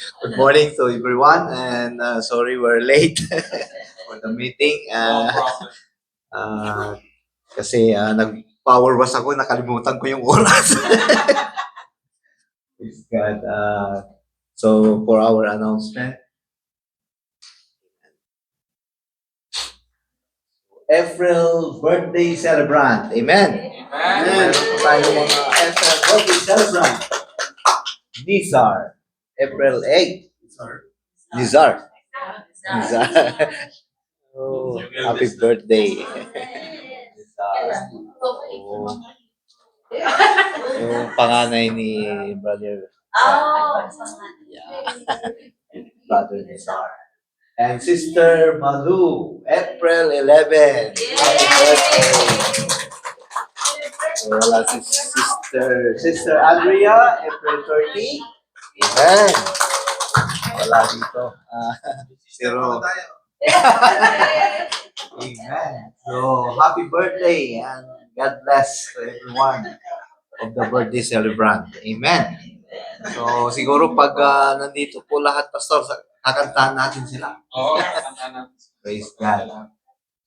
Good morning to everyone, and sorry we're late for the meeting. Kasi nag-power wash ako, nakalimutan ko yung oras. Praise God. So, for our announcement, April birthday celebrant. Amen. Amen. Meron po tayo mga April birthday celebrant. Nizar. April 8. Nizar. Oh, happy birthday. Oh, yung panganay ni brother. Yeah. Brother Nizar. And Sister Malu, April 11. Happy birthday. Wala si Sister Andrea, April 30. Amen. Wala dito. Pero, amen. So, happy birthday and God bless to everyone of the birthday celebrant. Amen. So, siguro pag nandito po lahat, Pastor, kakantahan natin sila. Oo, kakantahan natin. Praise God.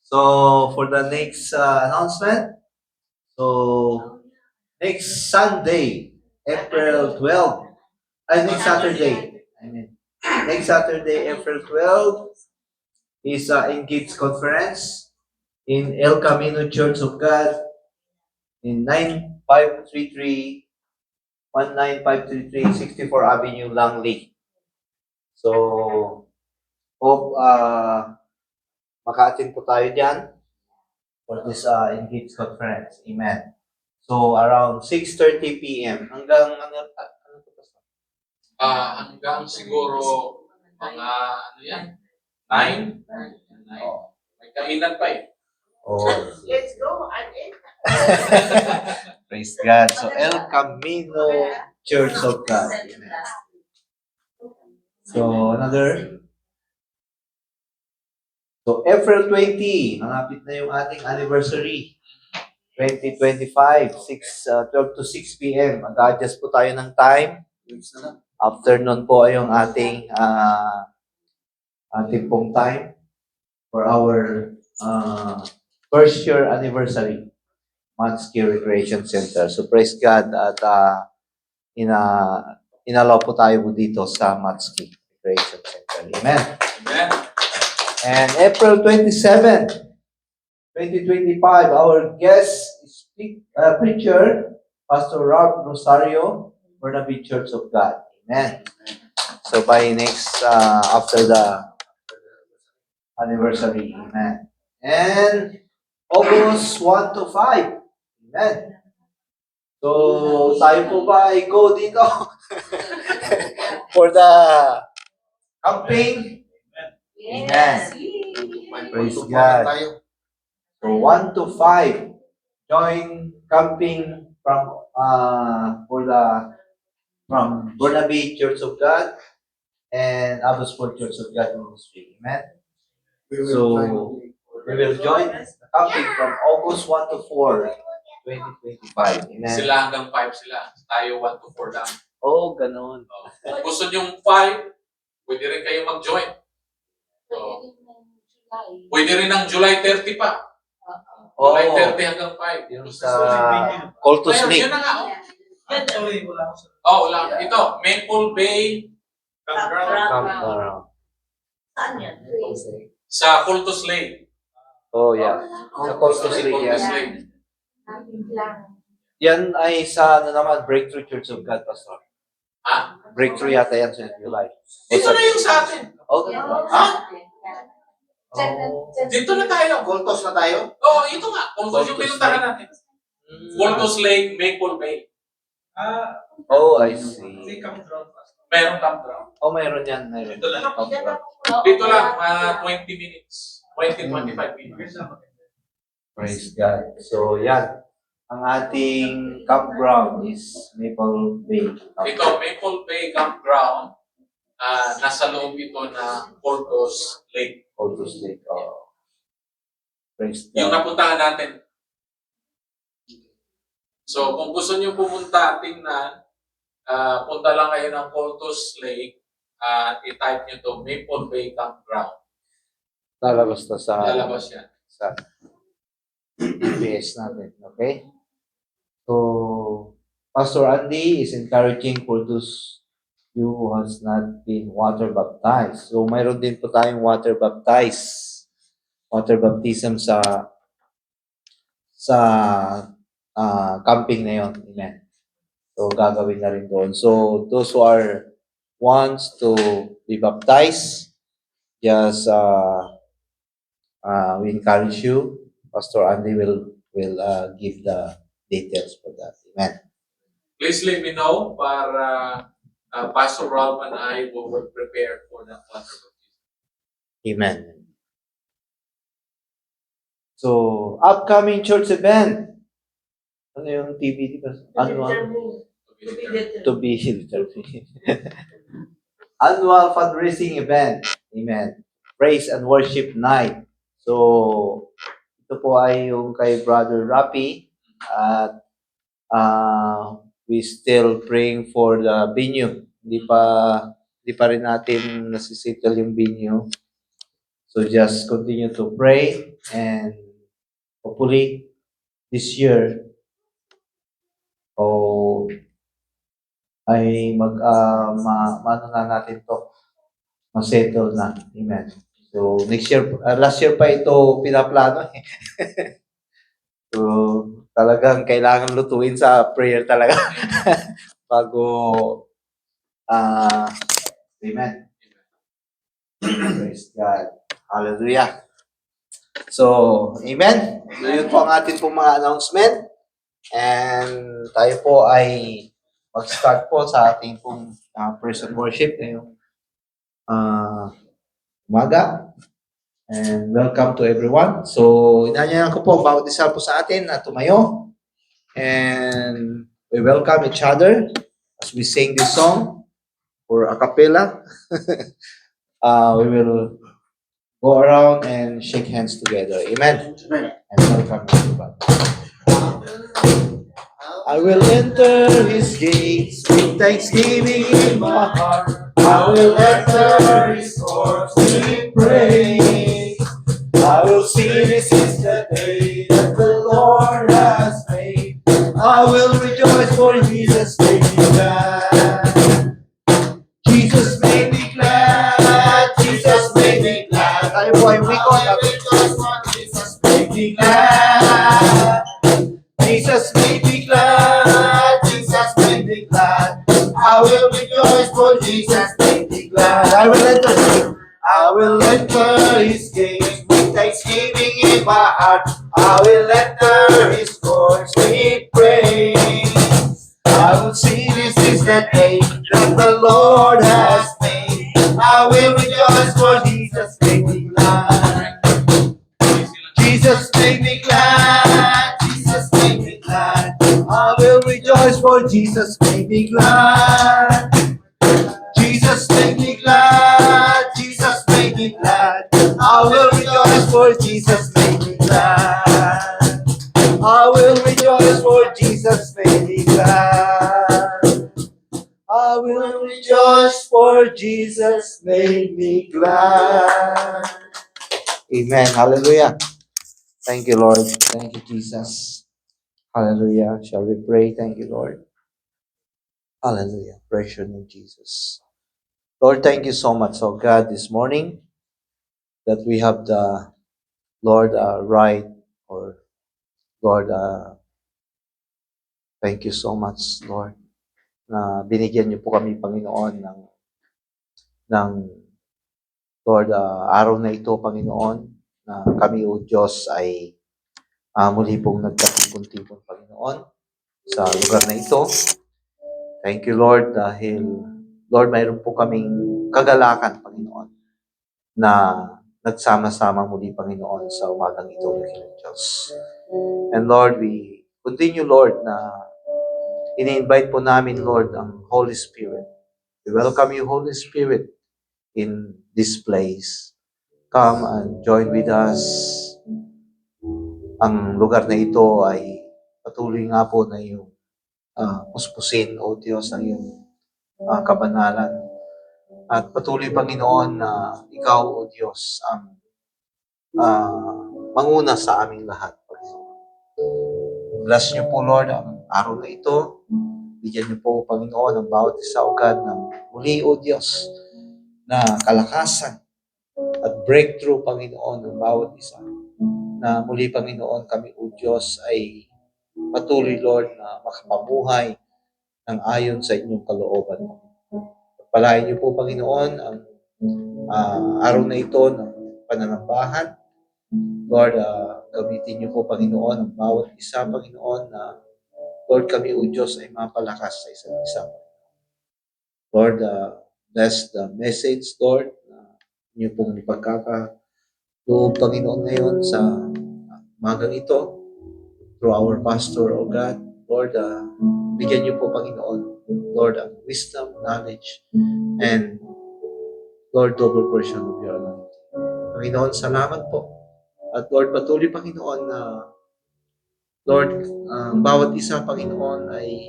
So, for the next announcement, so, next Sunday, April 12, next Saturday, next Saturday, April 12, is Engage Conference in El Camino Church of God in 19533 Avenue, Langley. So, hope maka-attend po tayo dyan for this Engage Conference. Amen. So, around 6:30 p.m. hanggang ano po ba? Hanggang siguro mga ano yan? 9? May kainan pa eh. Oh. Let's go, Ate. Praise God. So, El Camino Church of God. Amen. So, another. So, April 20, malapit na yung ating anniversary. 2025, 12 to 6 p.m. Mag-adjust po tayo ng time. Afternoon po ay yung ating pong time for our first year anniversary, Manski Recreation Center. So praise God at inalaw po tayo dito sa Manski Recreation Center. Amen. Amen. And April 27, 2025, our guest preacher, Pastor Rob Rosario, Burnaby Church of God. Amen. So by next, after the anniversary. Amen. And August 1 to 5. Amen. So, tayo po ba ay go dito for the camping? Amen. Praise God. So, 1 to 5. Join camping from Burnaby Church of God and Abbotsford Church of God Ministry. Amen. So, we will join the camping from August 1 to 4, 2025. Amen. Sila hanggang 5 sila. Tayo 1 to 4 lang. Oh, ganun. Kung gusto nyo 5, pwede rin kayo mag-join. Pwede rin ng July 30 pa. July 30 hanggang 5. Yung sa Cultus Lake. Yun na nga. Wala. Ito, Maple Bay Campground. Saan yan? sa Cultus Lake. Oh, yeah. Sa Cultus Lake Cultus yan. Lake. Yan ay sa naman, Breakthrough Church of God, Pastor. Ha? Breakthrough yata yan sa July. Dito na yung sa atin. Okay. Dito na tayo. Cultus na tayo? Ito nga. Cultus yung pinuntahan natin. Cultus Lake, Maple Bay. Oh, I see. Meron campground. Oh, mayroon yan. Mayroon. Dito lang. Campground. Dito lang, 20 minutes. 20-25 minutes. Praise God. So, yan. Ang ating campground is Maple Bay. Ito, Maple Bay Campground. Nasa loob ito na Cultus Lake. Cultus Lake. Oh. Praise Yung God. napuntahan natin. So, kung gusto niyo pumunta, tingnan, punta lang kayo ng Cultus Lake i-type nyo to Maple Bay Campground. Lalabas to sa Lalabas yan. sa GPS natin. Okay? So, Pastor Andy is encouraging for those you who has not been water baptized. So, mayroon din po tayong water baptism sa camping na yon. Amen. So, gagawin na rin doon. So, those who are wants to be baptized, just we encourage you. Pastor Andy will give the details for that. Amen. Please let me know para Pastor Rob and I will prepare for that water baptism. Amen. So, upcoming church event. Ano yung TBD ba? Annual? To be Annual fundraising event. Amen. Praise and worship night. So, ito po ay yung kay Brother Rapi. At we still praying for the venue. Hindi pa rin natin nasisettle yung venue. So just continue to pray and hopefully this year ay maano na natin to, ma-settle na. Amen. So next year, last year pa ito pinaplano eh. So talagang kailangan lutuin sa prayer talaga bago amen. Praise God. Hallelujah. So, amen. So, yun po ang ating pong mga announcement. And tayo po ay mag-start po sa ating pong praise and worship ngayong umaga. And welcome to everyone. So, inanyayahan ko po bawat isa po sa atin na tumayo. And we welcome each other as we sing this song for a cappella. We will go around and shake hands together. Amen. Amen. And welcome everybody. I will enter his gates with thanksgiving in my heart. I will enter his courts with praise. I will see this is the day that the Lord has made. I will rejoice for Jesus made me glad. Jesus made me glad. Jesus made me glad. Tayo po ay umiko at Jesus made me glad. Jesus made me glad. Jesus made me glad. I will rejoice for Jesus made me glad. I will enter his gates with thanksgiving in my heart. I will enter his courts with praise. I will see this is the day that the Lord has made. I will rejoice for Jesus made me glad. Jesus made me glad. Jesus made me glad. I will rejoice for Jesus made me glad. Jesus made me glad. Jesus made me glad. I will rejoice for Jesus made me glad. I will rejoice for Jesus made me glad. I will rejoice for Jesus made me glad. Amen. Hallelujah. Thank you, Lord. Thank you, Jesus. Hallelujah. Shall we pray? Thank you, Lord. Hallelujah. Praise your name, Jesus. Lord, thank you so much, oh God, this morning that we have the Lord right, or Lord, thank you so much, Lord, na binigyan niyo po kami, Panginoon, ng Lord, araw na ito, Panginoon, na kami, O Diyos, ay muli pong nagkatipon-tipon, Panginoon, sa lugar na ito. Thank you, Lord, dahil, Lord, mayroon po kaming kagalakan, Panginoon, na nagsama-sama muli, Panginoon, sa umagang ito ng Diyos. And Lord, we continue, Lord, na ini-invite po namin, Lord, ang Holy Spirit. We welcome you, Holy Spirit, in this place. Come and join with us. Ang lugar na ito ay patuloy nga po na yung puspusin, O Diyos, ang iyong kabanalan. At patuloy, Panginoon, na Ikaw, O Diyos, ang manguna sa aming lahat, Panginoon. Bless niyo po, Lord, ang araw na ito. Bigyan niyo po, Panginoon, ang bawat isa o God ng muli, O Diyos, na kalakasan at breakthrough, Panginoon, ng bawat isa. Na muli, Panginoon, kami, O Diyos, ay patuloy, Lord, na makapamuhay ng ayon sa inyong kalooban. Palain niyo po, Panginoon, ang araw na ito ng pananambahan. Lord, gamitin niyo po, Panginoon, ang bawat isa, Panginoon, na Lord, kami, O Diyos, ay mapalakas sa isa't isa. Lord, bless the message, Lord, na niyo pong ipagkakalob, Panginoon, ngayon sa magang ito, through our pastor, O God. Lord, bigyan niyo po, Panginoon, Lord, ang wisdom, knowledge, and Lord, double portion of your anointing. Panginoon, salamat po. At Lord, patuloy, Panginoon, na Lord, bawat isa, Panginoon, ay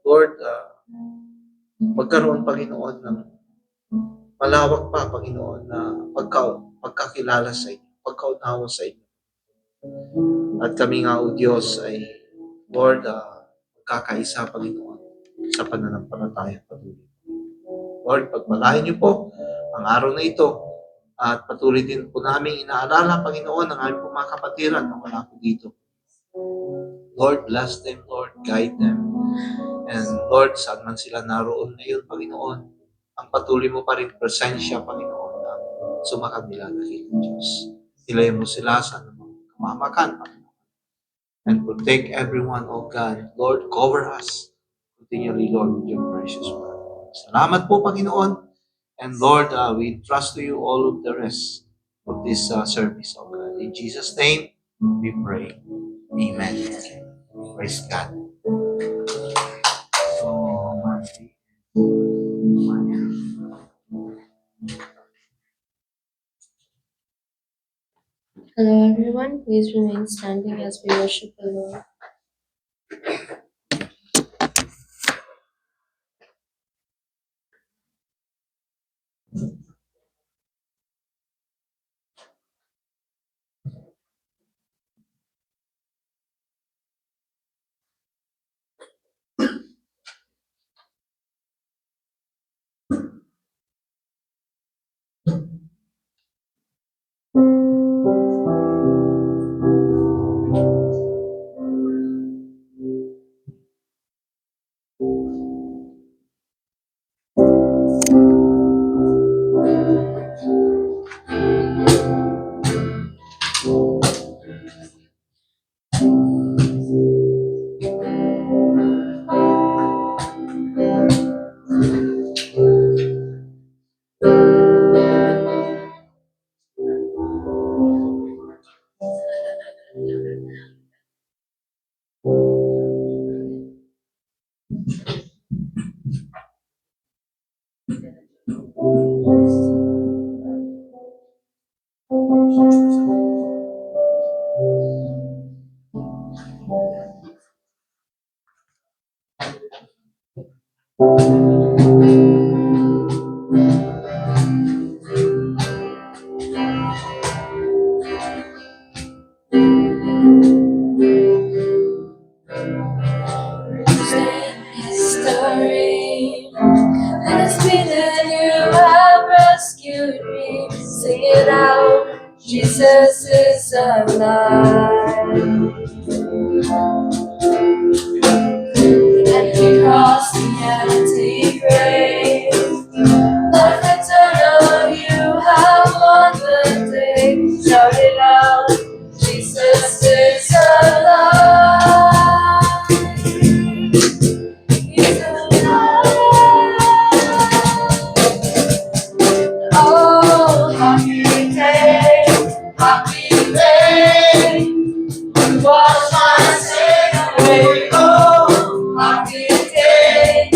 Lord, magkaroon, Panginoon, ng malawak pa, Panginoon, na pagkakilala sa inyo, pagkaunawa sa inyo. At kami nga, O Diyos, ay Lord, magkakaisa, Panginoon, sa pananampalataya patuloy. Lord, pagpalain niyo po ang araw na ito at patuloy din po namin inaalala, Panginoon, ang aming mga kapatiran na wala po dito. Lord, bless them, Lord, guide them. And Lord, saan man sila naroon ngayon, Panginoon, ang patuloy mo pa rin presensya, Panginoon, na sumakag nila dakilang Diyos. Nilayan mo sila sa kamamakan, Panginoon. And protect everyone, O God. Lord, cover us continually, Lord, with your precious blood. Salamat po, Panginoon. And Lord, we trust to you all of the rest of this service, O God. In Jesus' name, we pray. Amen. Praise God. So, Hello everyone, please remain standing as we worship the Lord. History, and it's been that you have rescued me. Sing it out, Jesus is alive. And he crossed the empty grave. Life eternal, you have won the day. Shout it out, Jesus is alive. He's alive. Oh, happy day, happy day. Wash my sin away. Oh, happy day,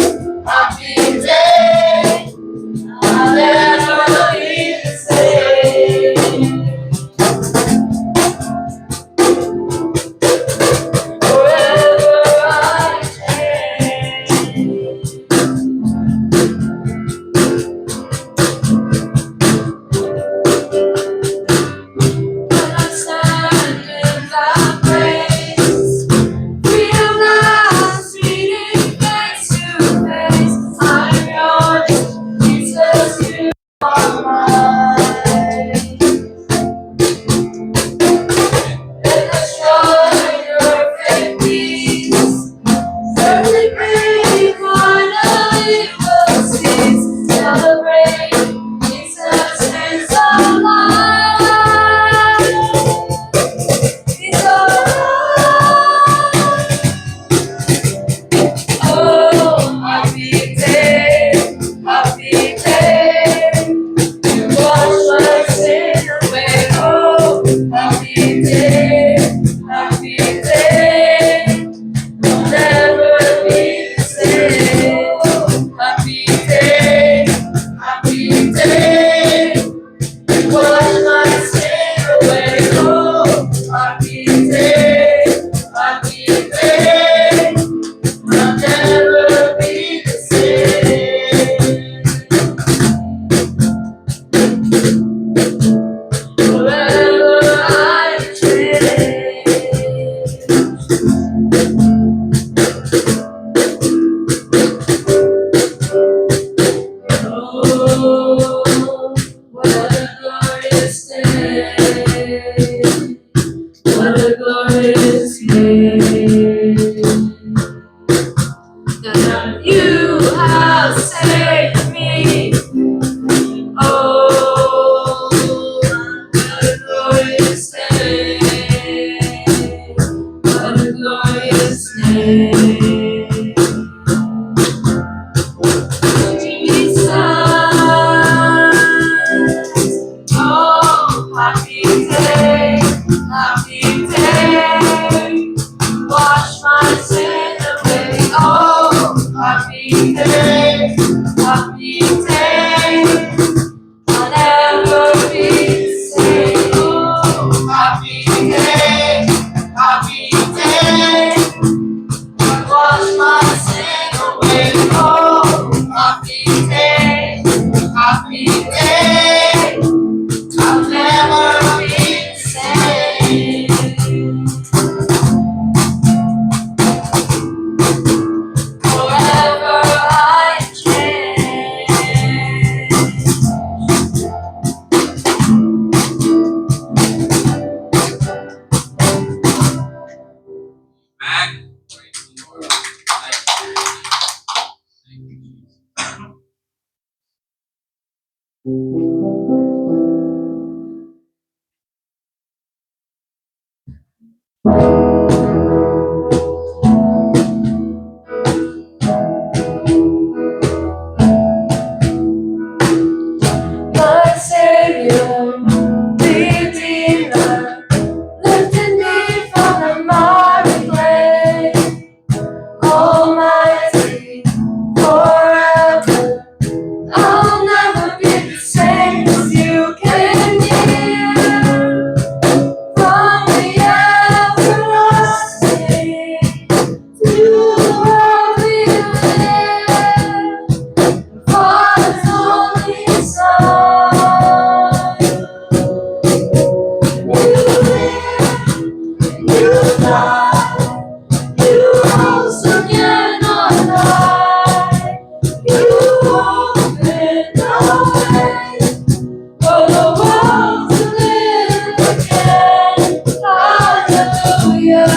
My Savior, Redeemer, lifted me from the miry clay, Almighty, forever. I'll never be the same as you came near. From the everlasting to the world we live, Father's only Son. You live, you died, you rose again on high. You opened the way for the world to live again. Hallelujah.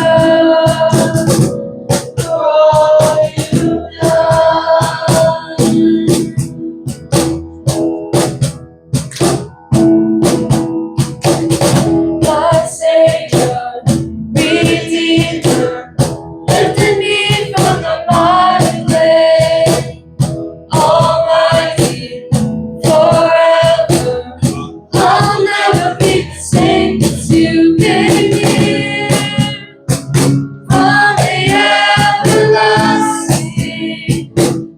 For all you've done. My Savior, Redeemer, lifted me from the miry clay, Almighty, forever. I'll never be the same as you came near. From the everlasting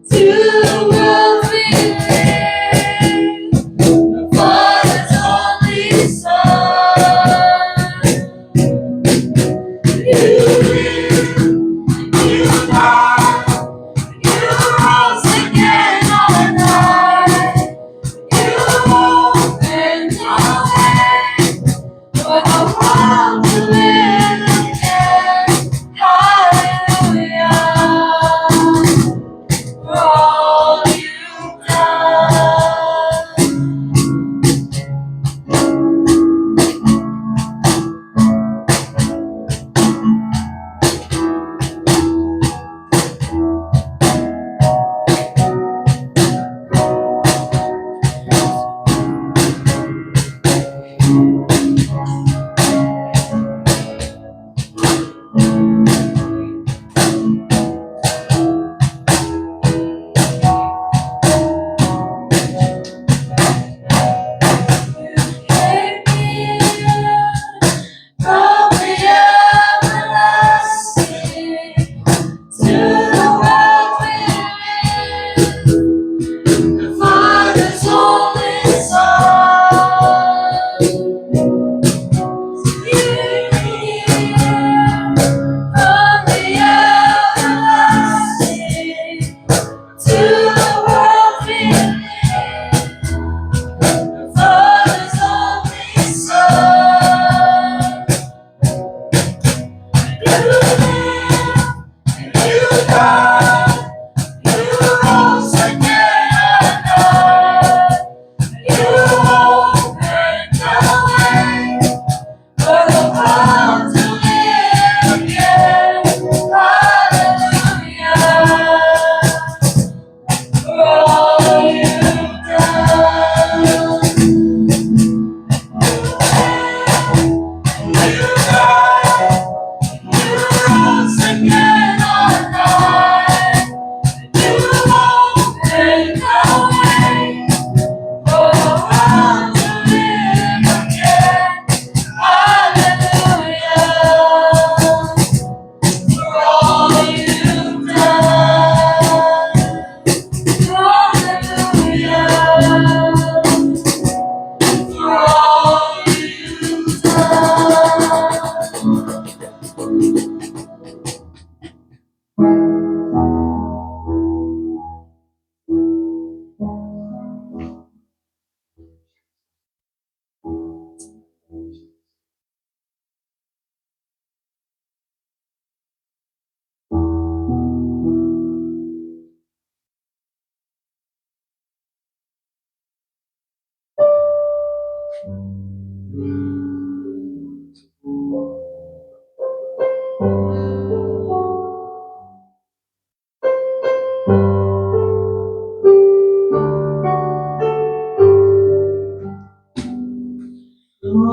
to the world we live, the Father's only Son. You live, you died, you rose again on high. You opened the way for the world to live again. Hallelujah. For all you've done.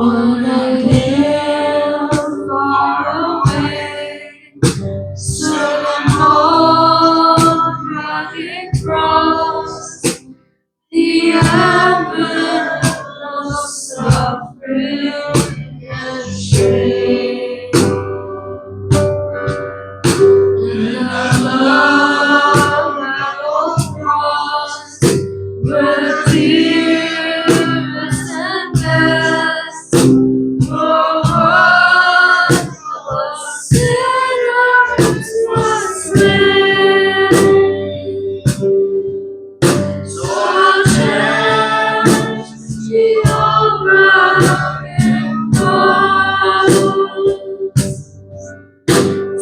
wanna live far away, so I'm on rugged cross, the ambulance suffering and shame. And I love that old cross, where dearest and best for what was sinners was slain. So I'll cherish the old rugged cross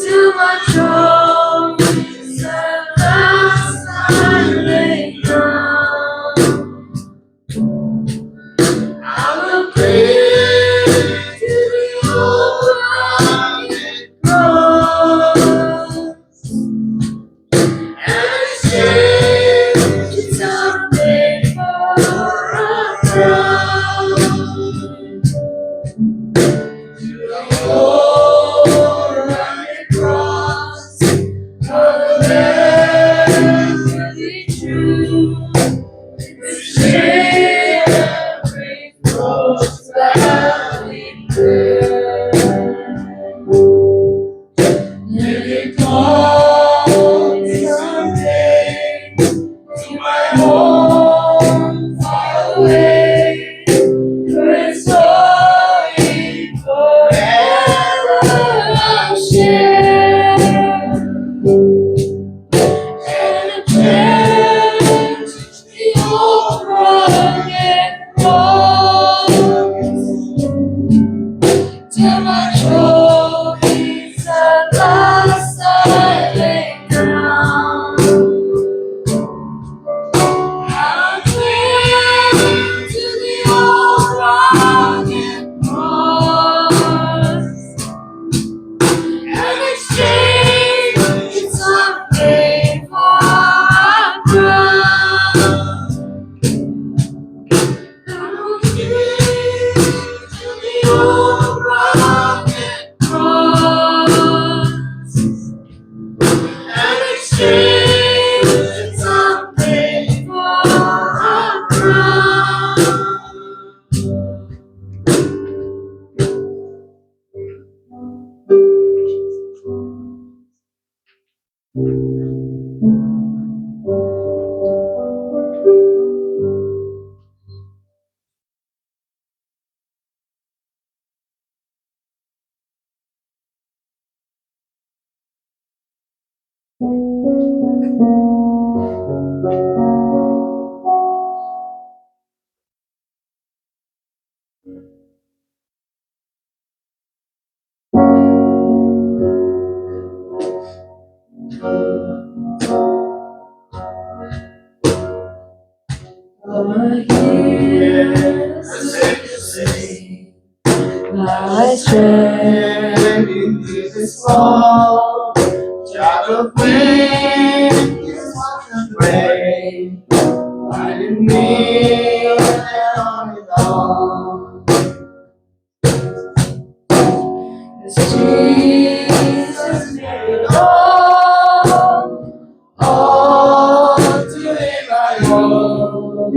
till my trophies at last I lay down. I will cling to the old rugged cross and exchange it someday for a crown. The old rugged cross, forever be true. Every cross that we bear, let it come someday to my home far away, where it's glory forever I'll share. And a cherish the old rugged cross till my trophies at last I lay down. I'll cling to the old rugged cross and exchange it someday for a crown. I will cling to the old rugged cross and exchange it someday for a crown. Lord, hear the Savior say, my strength is small, child of wind is afraid, finding me on it all. As Jesus made it all to Him I owe.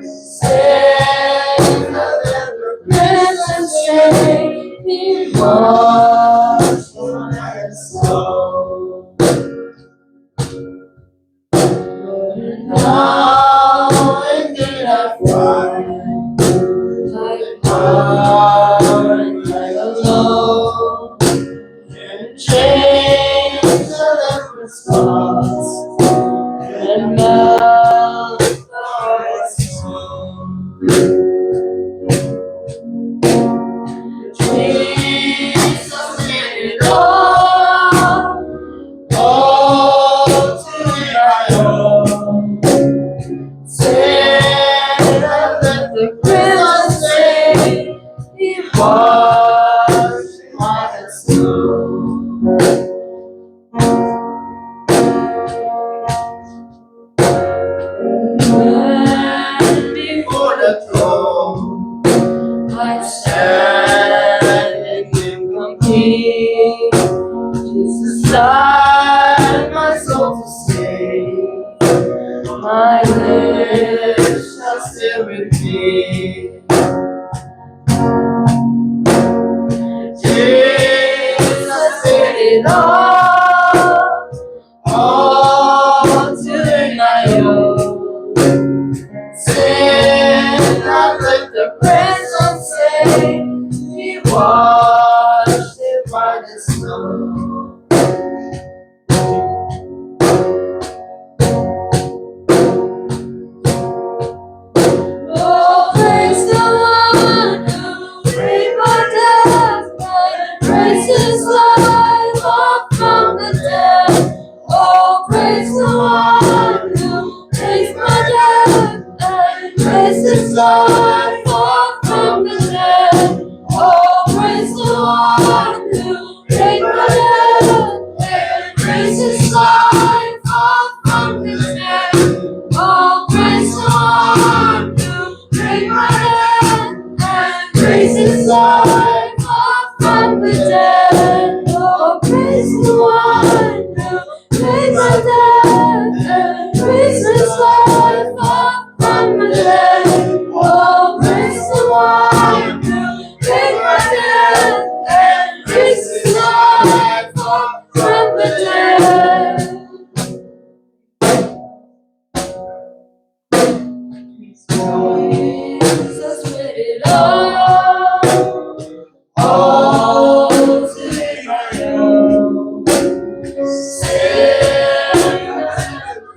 Send the leper presence, say He was for my soul. And now and then I find like power and like alone, and change the leper's spots and melt the heart's stone. Jesus did it all to Him I owe. Said I let the prisoners say He was my soul. When before the throne I stand. with me. Jesus did it all to my own. Sin, I let the presence say, He washed it white as snow. Oh, praise the one who freed my death and raised his life up from the dead. Oh, praise the one who raised my death and raised his life up from the dead. Oh, praise the one who raised my death and raised his life up from the dead. Oh, praise the one who raised my death and raised his life up from the dead. Oh, praise the one who raised my death and raised his life up from the dead. Oh, praise the one who raised my death and raised his life up from the dead. Jesus did it all to my own. Sin,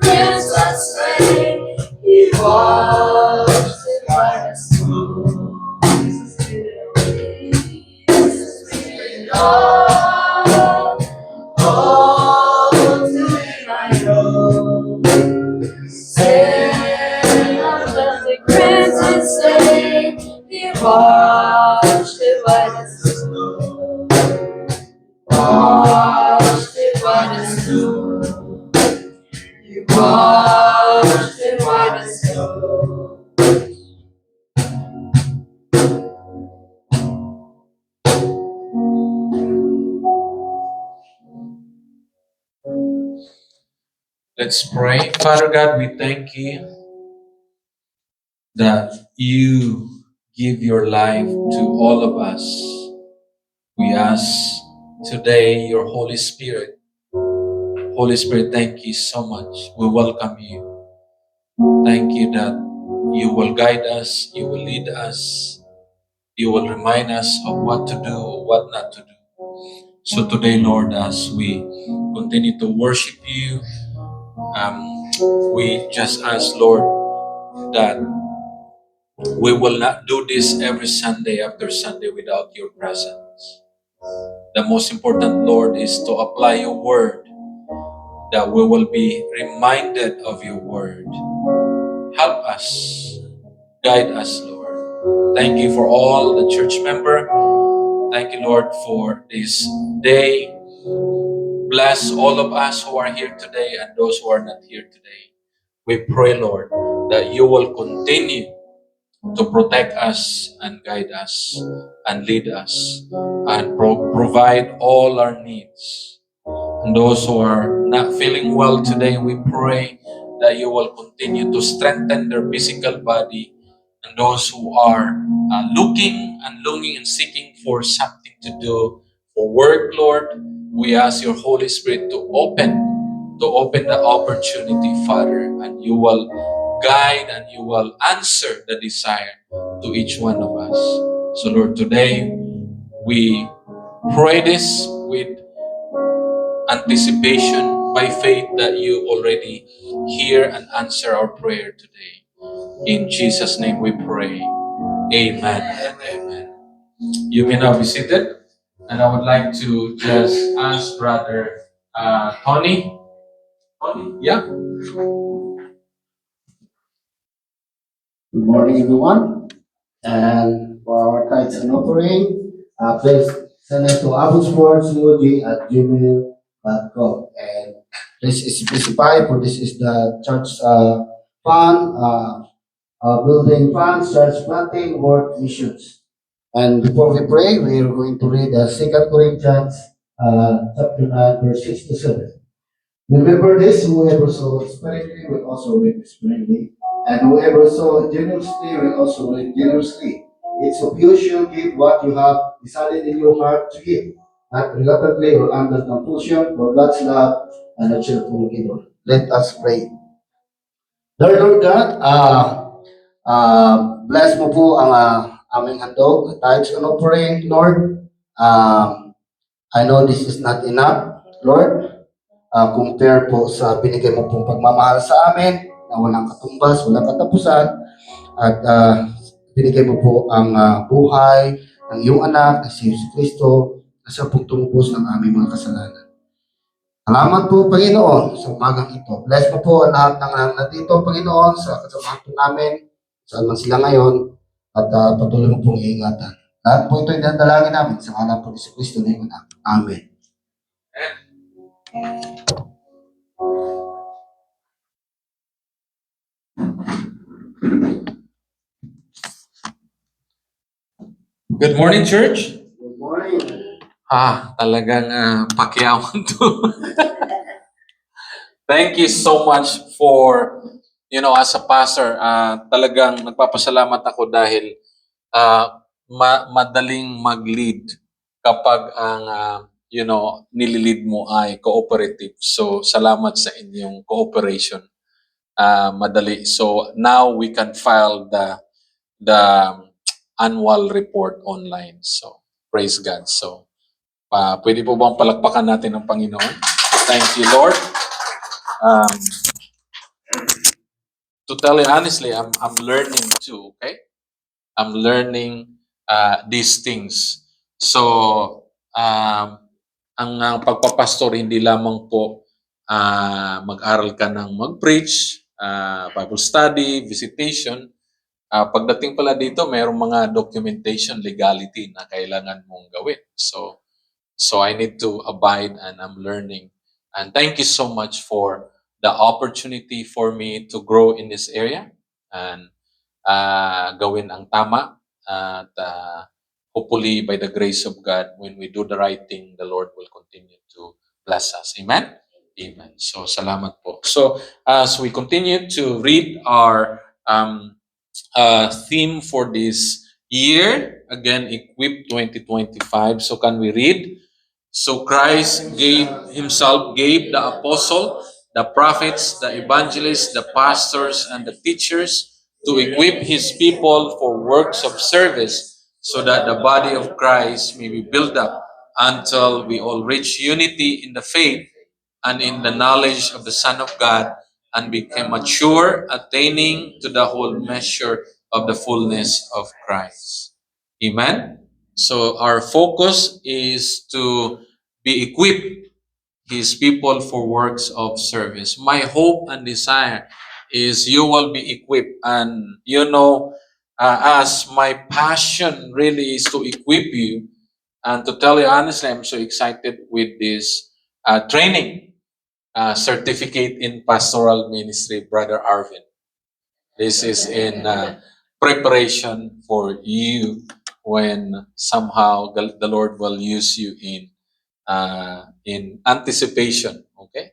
princess slain, He washed it white as snow. Jesus did it all to my own. Sin, let the crimson stain be washed it white as snow. Washed it white as snow. You washed it white as snow. Let's pray. Father God, we thank you that you give your life to all of us. We ask today your Holy Spirit. Holy Spirit, thank you so much. We welcome you. Thank you that you will guide us, you will lead us, you will remind us of what to do, what not to do. So today, Lord, as we continue to worship you, we just ask, Lord, that we will not do this every Sunday after Sunday without your presence. The most important, Lord, is to apply your word, that we will be reminded of your word. Help us, guide us, Lord. Thank you for all the church member. Thank you, Lord, for this day. Bless all of us who are here today and those who are not here today. We pray, Lord, that you will continue to protect us and guide us and lead us and provide all our needs. And those who are not feeling well today, we pray that you will continue to strengthen their physical body. And those who are looking and longing and seeking for something to do for work, Lord, we ask your Holy Spirit to open the opportunity, Father, and you will guide and you will answer the desire to each one of us. So, Lord, today we pray this with anticipation by faith that you already hear and answer our prayer today. In Jesus' name we pray. Amen and amen. You may now be seated. And I would like to just ask Brother Tony. Tony, yeah? Good morning, everyone. And for our tithes and offering, please send it to abbotsfordsug@gmail.com. And please specify for this is the church fund, building funds, church planting, work missions. And before we pray, we are going to read 2 Corinthians chapter 9, verse 6 to 7. Remember this, whoever sows sparingly will also reap sparingly, And whoever sows generously will also reap generously. It's of you should give what you have decided in your heart to give, not reluctantly or under compulsion, for God's love and a cheerful giver. Let us pray. Lord God, bless mo po ang aming handog, tithes and offering, Lord. I know this is not enough, Lord, compare po sa binigay mo pong pagmamahal sa amin na walang katumbas, walang katapusan, at binigay mo po ang buhay ng iyong anak na si Jesus Kristo na siya pong tumubos ng aming mga kasalanan. Salamat po, Panginoon, sa umagang ito. Bless mo po ang lahat ng nandito, Panginoon, sa kasamahan po namin, saan man sila ngayon, at patuloy mo pong iingatan. Lahat po ito ay dadalangin namin sa ngalan po ni Jesus Kristo na iyong anak. Amen. Good morning, church. Good morning. Talagang pakiawan to. Thank you so much for, as a pastor, talagang nagpapasalamat ako dahil madaling mag-lead kapag ang, nililid mo ay cooperative. So, salamat sa inyong cooperation. Madali. So, now we can file the annual report online. So, praise God. So, pwede po bang palakpakan natin ng Panginoon? Thank you, Lord. To tell you honestly, I'm learning too, okay? I'm learning these things. So, ang pagpapastor, hindi lamang po mag-aral ka ng mag-preach, Bible study, visitation. Pagdating pala dito, mayroong mga documentation, legality na kailangan mong gawin. So I need to abide and I'm learning. And thank you so much for the opportunity for me to grow in this area and gawin ang tama. At hopefully by the grace of God, when we do the right thing, the Lord will continue to bless us. Amen? Amen. So salamat po. So as we continue to read our theme for this year, again, Equip 2025. So can we read? So Christ himself gave the apostle, the prophets, the evangelists, the pastors, and the teachers to equip his people for works of service so that the body of Christ may be built up until we all reach unity in the faith and in the knowledge of the Son of God and become mature, attaining to the whole measure of the fullness of Christ. Amen? So our focus is to be equipped, his people, for works of service. My hope and desire is you will be equipped. And as my passion really is to equip you, and to tell you honestly, I'm so excited with this training certificate in pastoral ministry, Brother Arvin. This is in preparation for you when somehow the Lord will use you in anticipation, okay,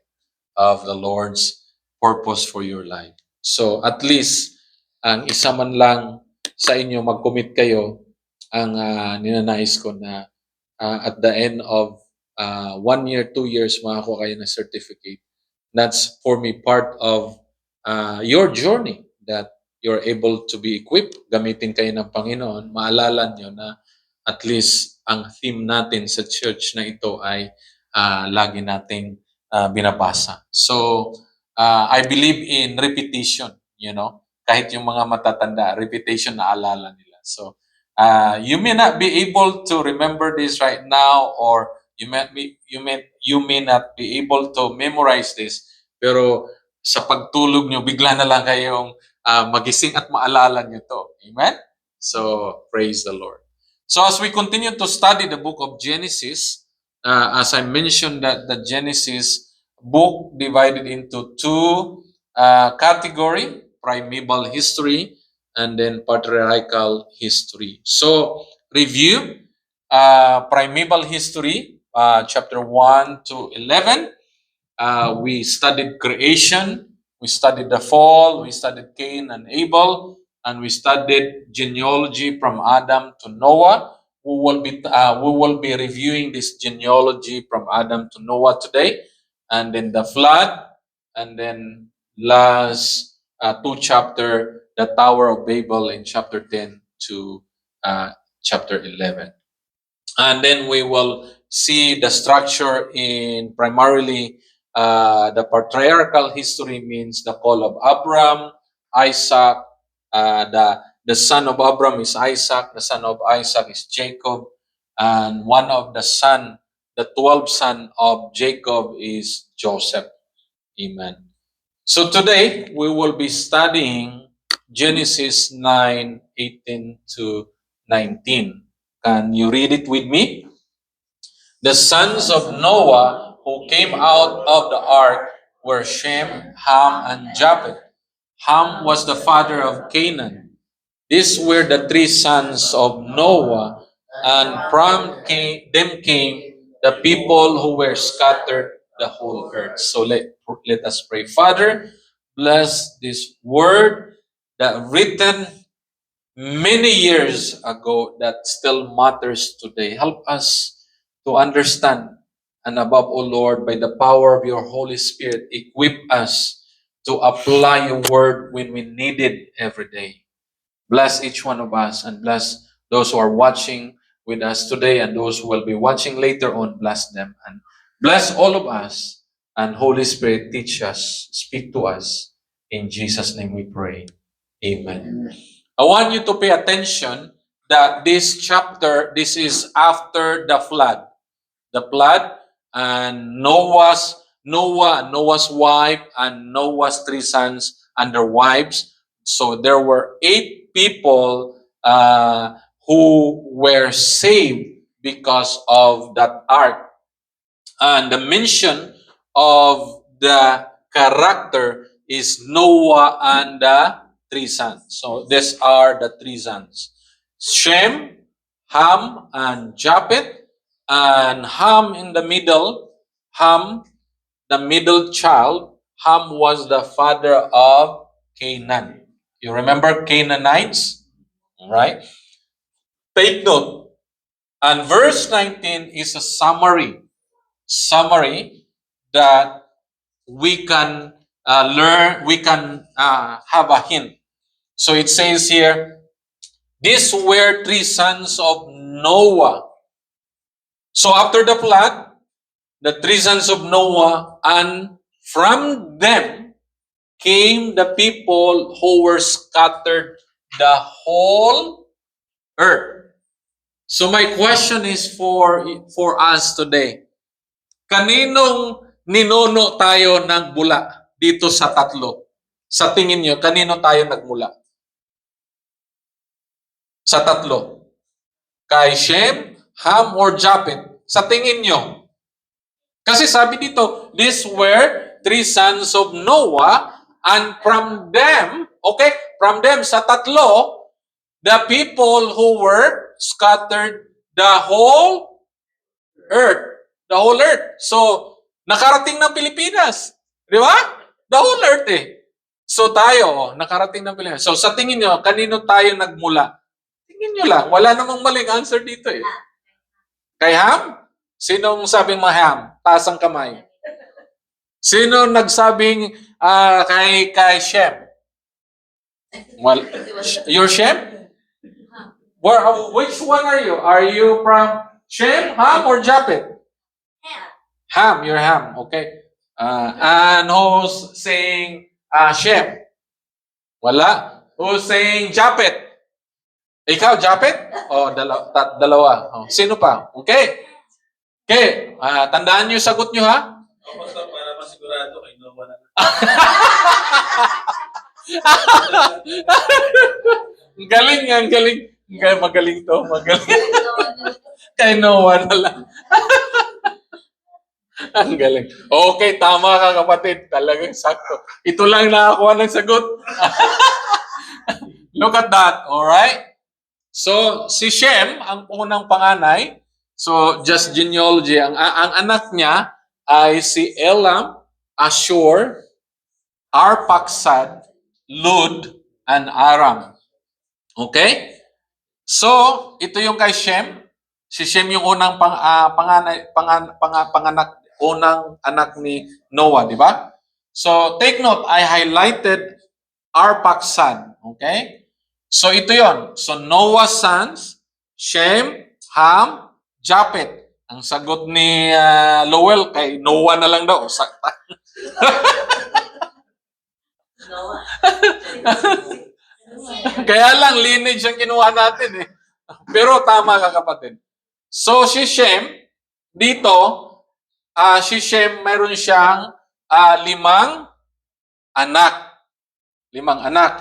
of the Lord's purpose for your life. So at least ang isa man lang sa inyo mag-commit kayo, ang ninanais ko na at the end of 1 year, 2 years, makakuha kayo ng certificate. That's for me part of your journey, that you're able to be equipped, gamitin kayo ng Panginoon. Maalala nyo na at least ang theme natin sa church na ito ay lagi nating binabasa. So, I believe in repetition, kahit yung mga matatanda, repetition na alala nila. So, you may not be able to remember this right now, or you may not be able to memorize this, pero sa pagtulog nyo, bigla na lang kayong magising at maalala nyo to. Amen? So, praise the Lord. So, as we continue to study the book of Genesis, as I mentioned, that the Genesis book divided into two categories, primeval history and then patriarchal history. So, review, primeval history, chapter 1 to 11. We studied creation, We studied the fall, we studied Cain and Abel, and we studied genealogy from Adam to Noah. We will be reviewing this genealogy from Adam to Noah today, and then the flood, and then last two chapter, the Tower of Babel in chapter 10 to chapter 11. And then we will see the structure in primarily the patriarchal history means the call of Abram, Isaac, the son of Abram is Isaac, the son of Isaac is Jacob, and one of the 12 son of Jacob is Joseph. Amen. So today we will be studying Genesis 9:18 to 19. Can you read it with me? The sons of Noah who came out of the ark were Shem, Ham, and Japheth. Ham was the father of Canaan. These were the three sons of Noah, and from them came the people who were scattered the whole earth. So let us pray. Father, bless this word that written many years ago that still matters today. Help us to understand, and above all, Lord, by the power of your Holy Spirit, equip us to apply your word when we need it every day. Bless each one of us, and bless those who are watching with us today and those who will be watching later on. Bless them and bless all of us. And Holy Spirit, teach us, speak to us. In Jesus' name we pray. Amen. I want you to pay attention that this chapter, this is after the flood. The flood, and Noah, Noah's wife, and Noah's three sons and their wives. So there were 8 people who were saved because of that ark. And the mention of the character is Noah and the 3 sons. So these are the 3 sons: Shem, Ham, and Japheth. And Ham in the middle, Ham, the middle child, Ham was the father of Canaan. You remember Canaanites? Right? Take note. And verse 19 is a summary that we can learn, we can have a hint. So it says here, these were 3 sons of Noah. So after the flood, the 3 sons of Noah, and from them came the people who were scattered the whole earth. So my question is for us today. Kaninong ninuno tayo ng bula dito sa tatlo? Sa tingin nyo, kanino tayo nagmula? Sa tatlo. Kay Shem, Ham, or Japheth? Sa tingin nyo? Kasi sabi dito, these were 3 sons of Noah, and from them, sa tatlo, the people who were scattered the whole earth. The whole earth. So, nakarating ng Pilipinas. Di ba? The whole earth eh. So tayo, nakarating ng Pilipinas. So sa tingin nyo, kanino tayo nagmula? Tingin nyo lang. Wala namang maling answer dito eh. Kay Ham? Sinong sabing Ham? Taas ang kamay. Sino nagsabing kay Shem? Well, you're Shem? Which one are you? Are you from Shem, Ham, or Japheth? Ham, you're Ham, okay. And who's saying Shem? Wala. Who's saying Japheth? Ikaw, Japheth? Oh, dalawa. Oh, sino pa? Okay. Okay, tandaan niyo yung sagot niyo, ha? Basta para masigurado kay Noah na. Ang galing. Magaling to. Kay Noah na lang. Ang galing. Okay, tama ka kapatid. Talagang sakto. Ito lang nakakuha ng sagot. Look at that. Alright? So, si Shem, ang unang panganay. So, just genealogy. Ang anak niya ay si Elam, Ashur, Arphaxad, Lud, and Aram. Okay? So, ito yung kay Shem. Si Shem yung unang unang anak ni Noah, di ba? So, take note, I highlighted Arphaxad. Okay? So, ito yon. So, Noah's sons, Shem, Ham, Japhet. Ang sagot ni Lowell, kay Noah na lang daw. Sakta. Noah. Kaya lang, lineage ang kinuha natin eh. Pero tama ka kapatid. So, si Shem, dito, si Shem, mayroon siyang 5 anak. 5 anak.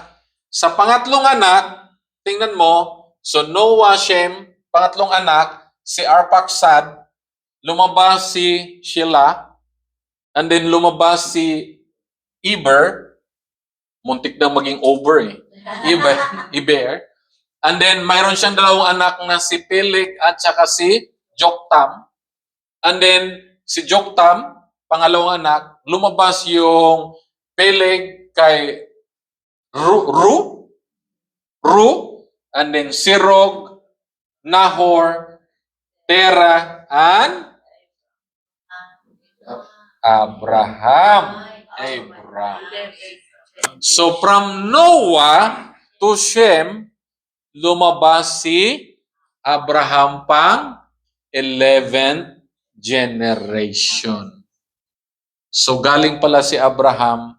Sa pangatlong anak, tingnan mo, so Noah, Shem, pangatlong anak, si Arphaxad, lumabas si Shelah, and then lumabas si Eber, muntik na maging over eh. Eber. And then, mayroon siyang 2 anak na si Peleg at saka si Joktam. And then, si Joktam, pangalawang anak, lumabas yung Peleg kay Ru, and then Sirog, Nahor, Terah, and Abraham. So, from Noah to Shem, lumabas si Abraham pang 11th generation. So, galing pala si Abraham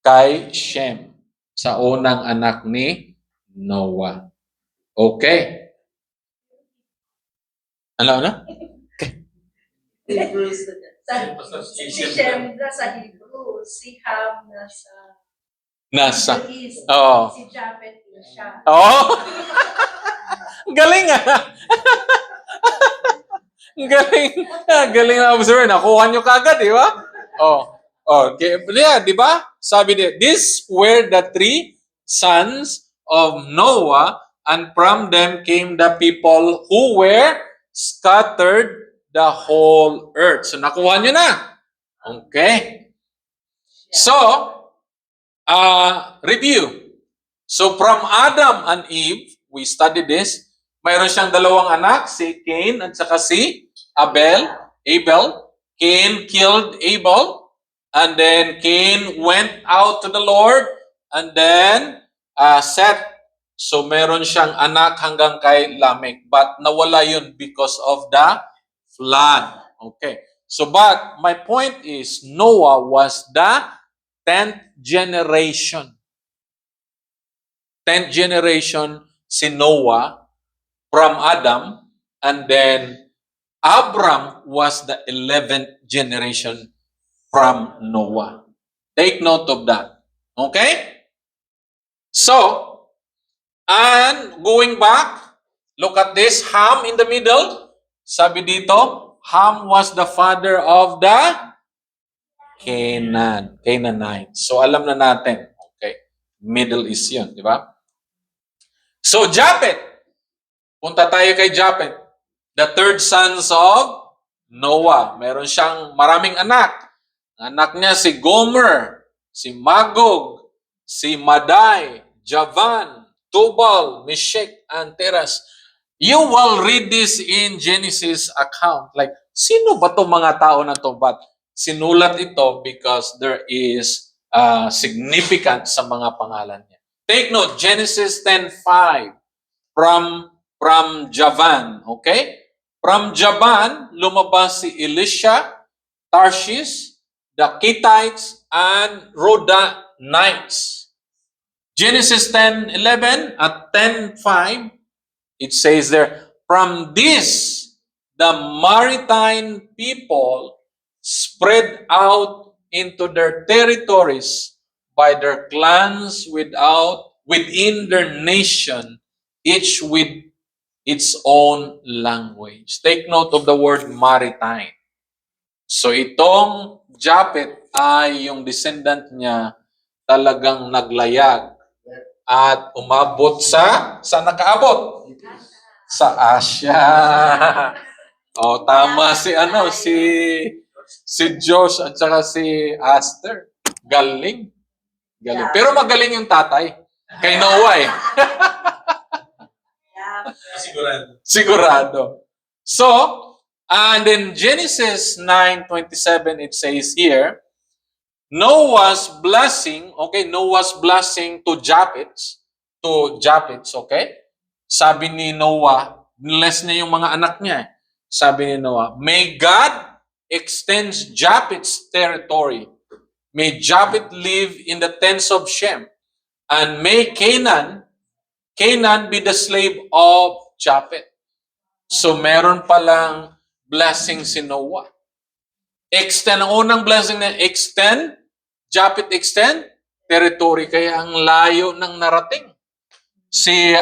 kay Shem, sa unang anak ni Noah. Okay. Ano na? Hebrews na Si Shem nasa Hebrew, si Ham nasa Nasa. Middle East, Oo. si Japhet na siya. Oh. Galing ah. Galing. Galing na observe. Nakuha nyo kagad, di ba? Oh. Okay. Yeah, di ba? Sabi niya, these were the 3 sons of Noah, and from them came the people who were scattered the whole earth. So, nakuha nyo na. Okay. So, review. So, from Adam and Eve, we studied this. Mayroon siyang 2 anak, si Cain at saka si Abel. Cain killed Abel. And then Cain went out to the Lord. And then Seth. So, meron siyang anak hanggang kay Lamech. But nawala yun because of the flood. Okay. So, but my point is, Noah was the 10th generation. 10th generation si Noah from Adam, and then Abram was the 11th generation from Noah. Take note of that. Okay? So, and going back, look at this, Ham in the middle. Sabi dito, Ham was the father of the Canaanites. So, alam na natin. Okay. Middle East yun, di ba? So, Japhet. Punta tayo kay Japhet. The 3rd sons of Noah. Meron siyang maraming anak. Anak niya si Gomer, si Magog, si Madai, Javan, Tubal, Meshech, and Teras. You will read this in Genesis account. Like, sino ba itong mga tao na to? But sinulat ito because there is significant sa mga pangalan niya. Take note, Genesis 10:5 from Javan, okay? From Javan, lumabas si Elisha, Tarshish, the Kittites, and Rodanites. Genesis 10:11 at 10:5, it says there, from this, the maritime people spread out into their territories by their clans within their nation, each with its own language. Take note of the word maritime. So itong Japhet ay yung descendant niya talagang naglayag at umabot saan nakaabot? Sa Asia. Oh, tama si Josh at saka si Aster. Galing. Galing. Pero magaling yung tatay. Kay Noah eh. Yeah. Sigurado. Sigurado. So, and in Genesis 9:27, it says here, Noah's blessing, okay, Noah's blessing to Japheth, okay? Sabi ni Noah, bless niya yung mga anak niya. Sabi ni Noah, may God extend Japheth's territory. May Japheth live in the tents of Shem. And may Canaan be the slave of Japheth. So meron palang blessing si Noah. Extend, ang unang blessing na extend, Japheth extend, territory. Kaya ang layo ng narating. Si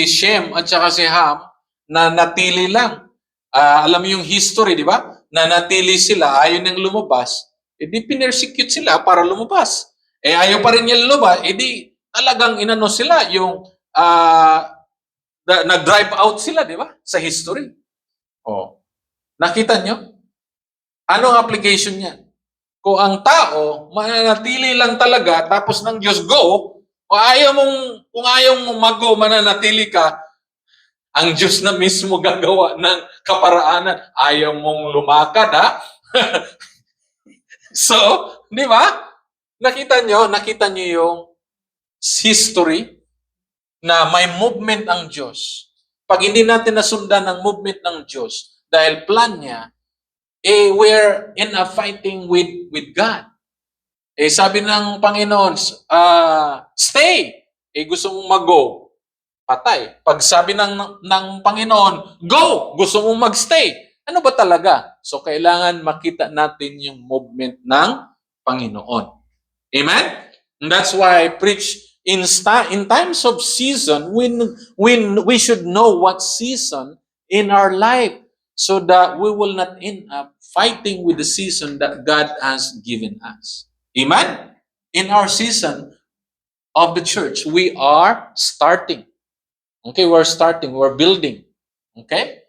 Shem at saka si Ham na natili lang. Alam mo yung history, di ba? Na natili sila, ayaw nang lumabas. E di pinersecute sila para lumabas. Eh ayaw pa rin niya lumabas, e di talagang inano sila, yung nag-drive out sila, di ba? Sa history. Oh. Nakita nyo? Anong application niya? Kung ang tao, mananatili lang talaga, tapos ng Diyos go, kung ayaw mong mag-go, mananatili ka, ang Diyos na mismo gagawa ng kaparaanan. Ayaw mong lumakad, ha? So, di ba? Nakita nyo yung history na may movement ang Diyos. Pag hindi natin nasundan ang movement ng Diyos, dahil plan niya, we're in a fighting with God. Sabi ng Panginoon, stay. Gusto mong mag-go, patay. Pag sabi ng Panginoon, go, gusto mong mag-stay. Ano ba talaga? So, kailangan makita natin yung movement ng Panginoon. Amen? And that's why I preach in times of season, when we should know what season in our life so that we will not end up fighting with the season that God has given us. Amen? In our season of the church, we are starting. Okay, we're starting, we're building. Okay?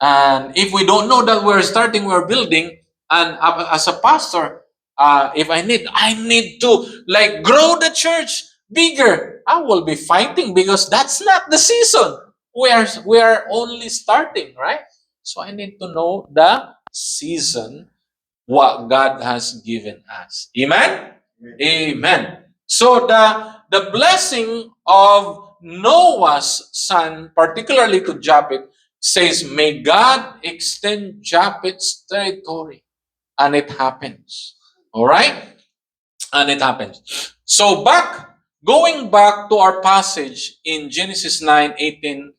And if we don't know that we're starting, we're building, and as a pastor, if I need to like grow the church bigger, I will be fighting because that's not the season. We are only starting, right? So I need to know the season, what God has given us. Amen? Amen. So the blessing of Noah's son, particularly to Japheth, says, may God extend Japheth's territory. And it happens. All right? And it happens. So going back to our passage in Genesis 9:18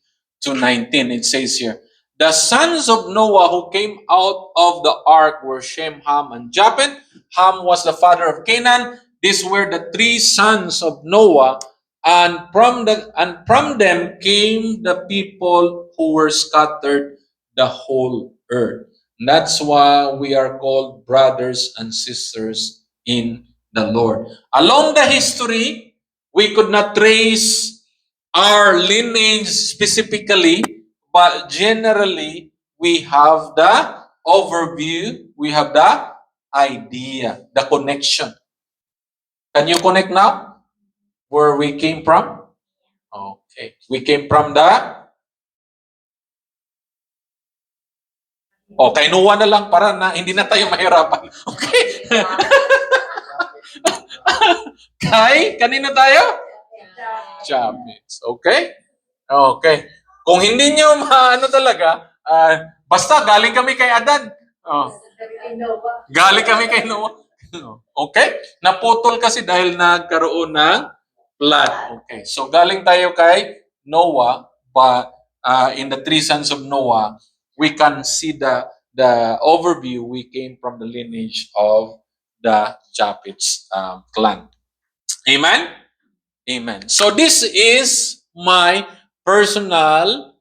to 19, it says here, the sons of Noah who came out of the ark were Shem, Ham, and Japheth. Ham was the father of Canaan. These were the three sons of Noah, and from them came the people who were scattered the whole earth. And that's why we are called brothers and sisters in the Lord. Along the history, we could not trace our lineage specifically, but generally, we have the overview, we have the idea, the connection. Can you connect now? Where we came from? Okay. We came from the... Okay, Noah na lang para na hindi na tayo mahirapan. Okay? Kanina tayo? Japheth. Okay? Okay. Kung hindi nyo talaga, basta galing kami kay Adan. Galing kami kay Noah. Okay? Naputol kasi dahil nagkaroon ng flood. Okay. So galing tayo kay Noah, but in the three sons of Noah, we can see the overview. We came from the lineage of the Japheth's clan. Amen? Amen. So this is my personal,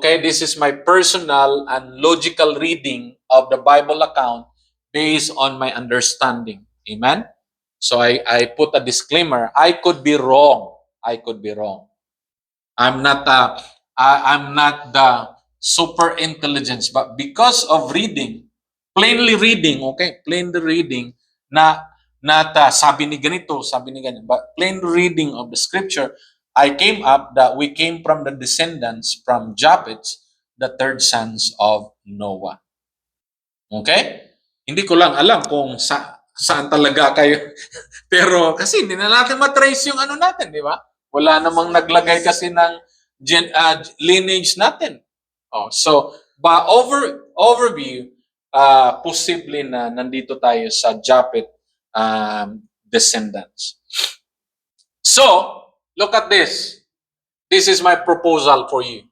this is my personal and logical reading of the Bible account based on my understanding. Amen? So I put a disclaimer. I could be wrong. I could be wrong. I'm not the super intelligence, but because of reading, plainly reading, sabi ni ganito, sabi ni ganito. But plain reading of the scripture, I came up that we came from the descendants from Japheth, the third sons of Noah. Okay? Hindi ko lang alam kung saan talaga kayo. Pero kasi hindi na natin matrace yung ano natin, di ba? Wala namang naglagay kasi ng lineage natin. So, overview, posible na nandito tayo sa Japheth descendants. So, look at this. This is my proposal for you.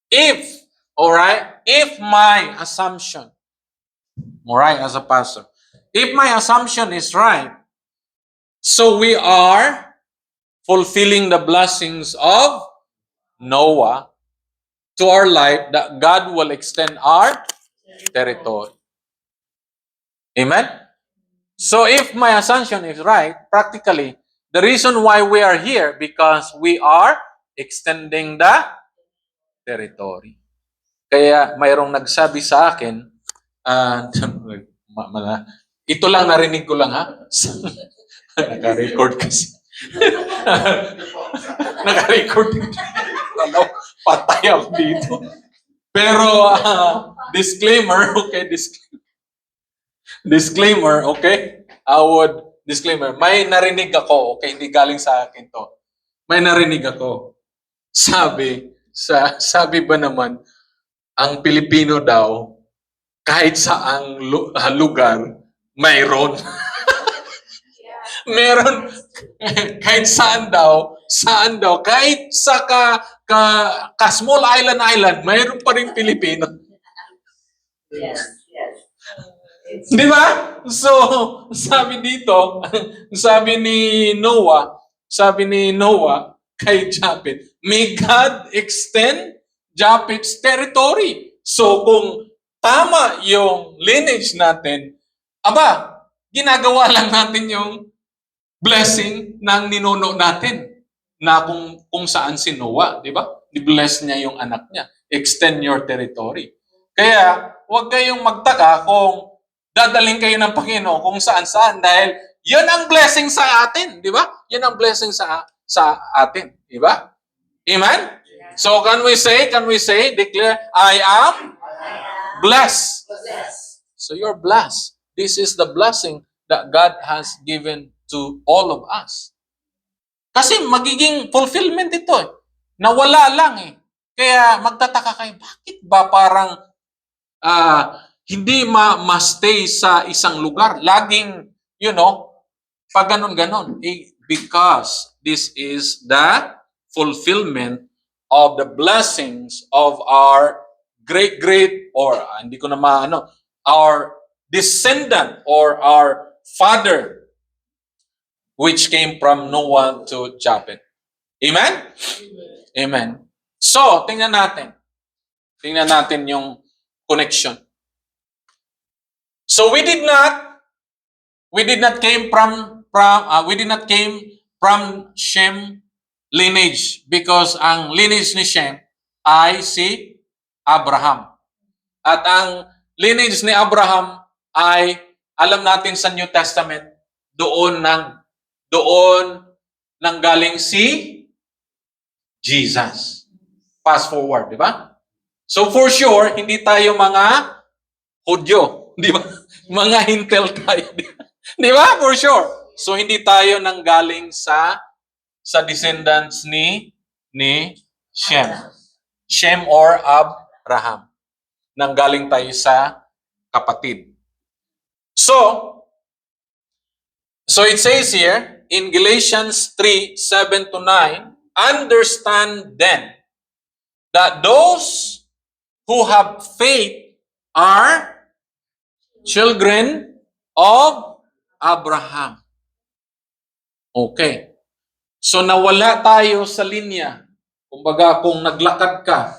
If my assumption, as a pastor, if my assumption is right, so we are fulfilling the blessings of Noah to our life, that God will extend our territory. Amen? So if my assumption is right, practically, the reason why we are here, because we are extending the territory. Kaya mayroong nagsabi sa akin, ito lang narinig ko lang ha. Naka-record kasi. Naka-record. Patay ako dito. Pero, disclaimer, okay? Disclaimer, okay? Disclaimer. May narinig ako, okay? Hindi galing sa akin to. May narinig ako. Sabi ba naman, ang Pilipino daw, kahit saang lugar, mayroon. Meron, kahit saan daw, kahit sa small island, mayroon pa rin Pilipino. Yes. Di ba? So, sabi dito, sabi ni Noah kay Japheth, may God extend Japheth's territory. So, kung tama yung lineage natin, ginagawa lang natin yung blessing ng ninuno natin na kung saan si Noah, di ba? I-bless niya yung anak niya. Extend your territory. Kaya, huwag kayong magtaka kung dadaling kayo ng Panginoon kung saan-saan dahil yun ang blessing sa atin, di ba? Yun ang blessing sa atin, di ba? Amen? So can we say, declare, I am blessed. So you're blessed. This is the blessing that God has given to all of us. Kasi magiging fulfillment ito eh. Nawala lang eh. Kaya magtataka kayo, bakit ba parang hindi ma-stay sa isang lugar? Laging, pag ganon-ganon. Because this is the fulfillment of the blessings of our great, or our descendant or our father, which came from Noah to Japheth. Amen? Amen. So, tingnan natin. Tingnan natin yung connection. So we did not came from Shem lineage, because ang lineage ni Shem ay si Abraham. At ang lineage ni Abraham ay alam natin sa New Testament, doon nanggaling si Jesus. Fast forward, di ba? So for sure, hindi tayo mga Hudyo, di ba? Mga Hintel tayo, di ba? For sure. So hindi tayo nanggaling sa descendants ni Shem. Shem or Abraham. Nanggaling tayo sa kapatid. So it says here in Galatians 3:7-9, understand then that those who have faith are children of Abraham. Okay. So nawala tayo sa linya. Kumbaga kung naglakad ka,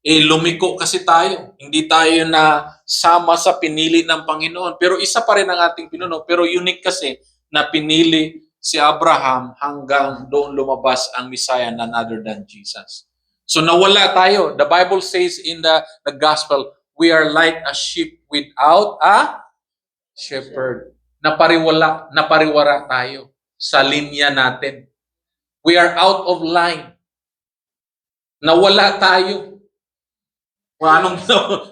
lumiko kasi tayo. Hindi tayo na sama sa pinili ng Panginoon. Pero isa pa rin ang ating pinuno. Pero unique kasi na pinili si Abraham hanggang doon lumabas ang Messiah, none other than Jesus. So nawala tayo. The Bible says in the gospel, we are like a sheep without a shepherd. napariwara tayo sa linya natin. We are out of line. Nawala tayo. Anong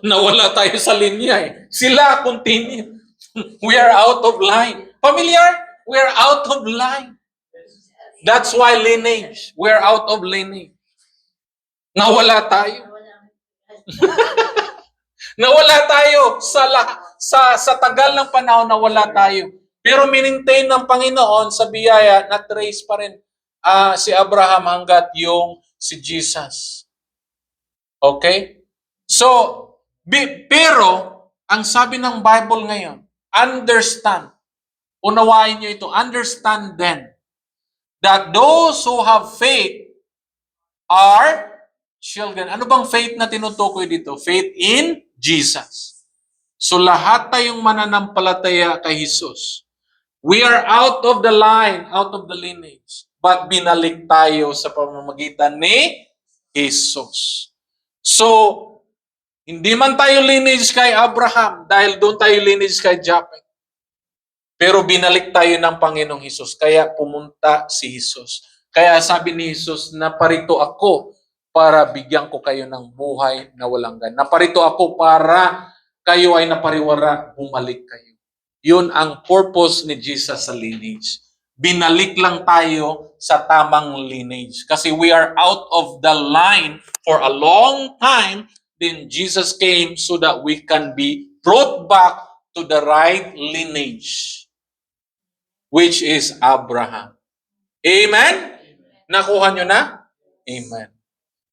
nawala tayo sa linya eh? Sila continue. We are out of line. Familiar? We are out of line. That's why lineage. We are out of lineage. Nawala tayo. Nawala tayo sa tagal ng panahon, nawala tayo. Pero minintain ng Panginoon sa biyaya na trace pa rin si Abraham hanggat yung si Jesus. Okay? So, pero ang sabi ng Bible ngayon, understand. Unawain nyo ito. Understand then that those who have faith are children. Ano bang faith na tinutukoy dito? Faith in Jesus. So lahat tayong mananampalataya kay Jesus. We are out of the line, out of the lineage. But binalik tayo sa pamamagitan ni Jesus. So, hindi man tayo lineage kay Abraham dahil doon tayo lineage kay Japheth. Pero binalik tayo ng Panginoong Hesus. Kaya pumunta si Hesus. Kaya sabi ni Hesus, naparito ako para bigyan ko kayo ng buhay na walang gan. Naparito ako para kayo ay napariwara, bumalik kayo. Yun ang purpose ni Jesus sa lineage. Binalik lang tayo sa tamang lineage. Kasi we are out of the line for a long time. Then Jesus came so that we can be brought back to the right lineage, which is Abraham. Amen? Nakuha nyo na? Amen.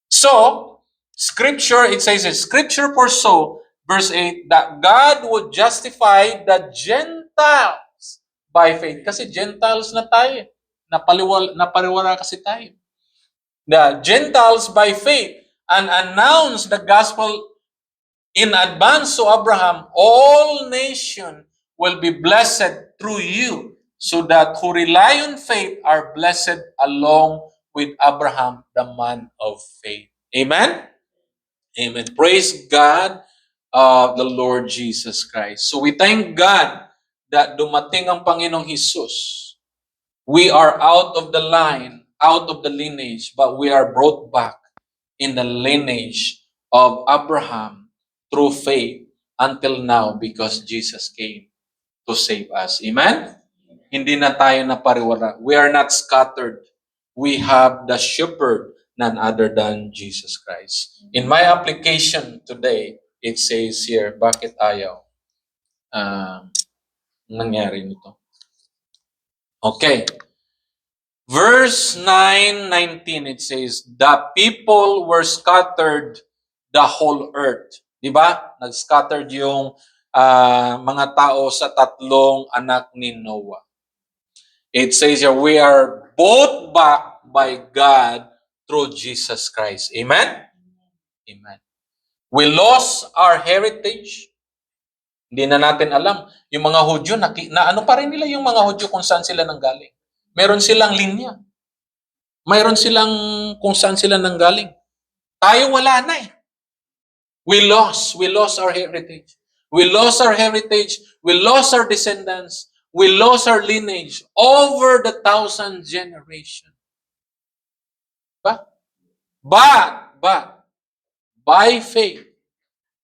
So, Scripture, it says, Scripture foresaw, verse 8, that God would justify the Gentiles by faith. Kasi Gentiles na tayo. Napariwara kasi tayo. The Gentiles by faith and announce the gospel in advance to Abraham, all nations will be blessed through you, so that who rely on faith are blessed along with Abraham, the man of faith. Amen? Amen. Praise God, the Lord Jesus Christ. So we thank God that dumating ang Panginoong Hesus. We are out of the line, out of the lineage, but we are brought back in the lineage of Abraham through faith until now because Jesus came to save us. Amen? Hindi na tayo napariwara. We are not scattered. We have the shepherd, none other than Jesus Christ. In my application today, it says here, bakit ayaw? Nangyari nito. Okay. Verse 9:19, it says, the people were scattered the whole earth. Diba? Nag-scattered yung mga tao sa tatlong anak ni Noah. It says here, we are bought back by God through Jesus Christ. Amen? Amen. We lost our heritage. Hindi na natin alam. Yung mga Hudyo, na ano pa rin nila yung mga Hudyo kung saan sila nanggaling. Meron silang linya. Mayroon silang kung saan sila nanggaling. Tayo wala na eh. We lost our heritage. We lost our heritage. We lost our descendants. We lost our lineage over the 1,000 generation. But by faith